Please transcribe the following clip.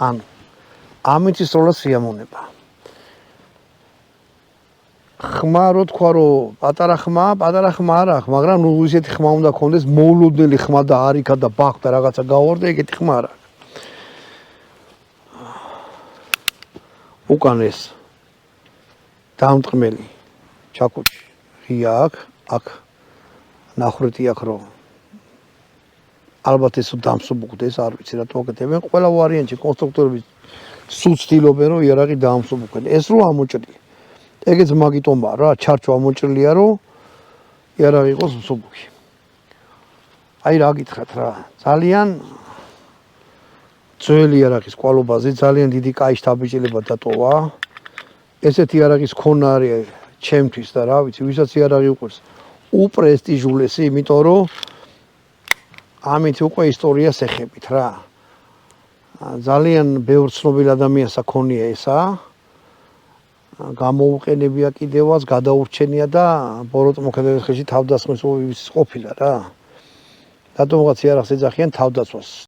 ანუ ამით ის როლა სიამონება. ხმა რო თქვა რომ პატარა ხმა არა აქვს, მაგრამ ნუ ისეთი ხმა უნდა ქონდეს, მოულოდნელი ხმა და არიქა და ბახ და რაღაცა გავარდა, ეგეთი ხმა არა. უკან ეს დამტყმელი ჩაკუჩი ღია აქ ნახრეთი აქ რომ ალბათ ეს დამსუბუქდეს, არ ვიცი რატო აკეთებენ, ყველა ვარიანტში კონსტრუქტორები სულ ცდილობენ რომ იარაღი დაამსუბუქեն. ეს რო ამოჭრილი. ეგეც მაგიტომაა რა, ჩარჩო ამოჭრილია რომ იარაღი იყოს მსუბუქი. აი რა გითხრათ რა, ძალიან ძველი იარაღის კვალობაზე ძალიან დიდი კაი შთაბეჭდილება დატოვა. ესეთი იარაღის ქონა არის ჩემთვის და რა ვიცი, ვისაც იარაღი უყვარს, უპრესტიჟულესი, იმიტომ რომ ამით უკვე ისტორიას ეხებით რა. ძალიან ბევრ ცნობილ ადამიანს აქონია ესა. გამოუყენებია კიდევაც, გადაურჩენია და ბოროტ მოქმედების ხელში თავდასხმის ყოფილა რა. რატომღაც იარაღს ეძახიან თავდაცვას.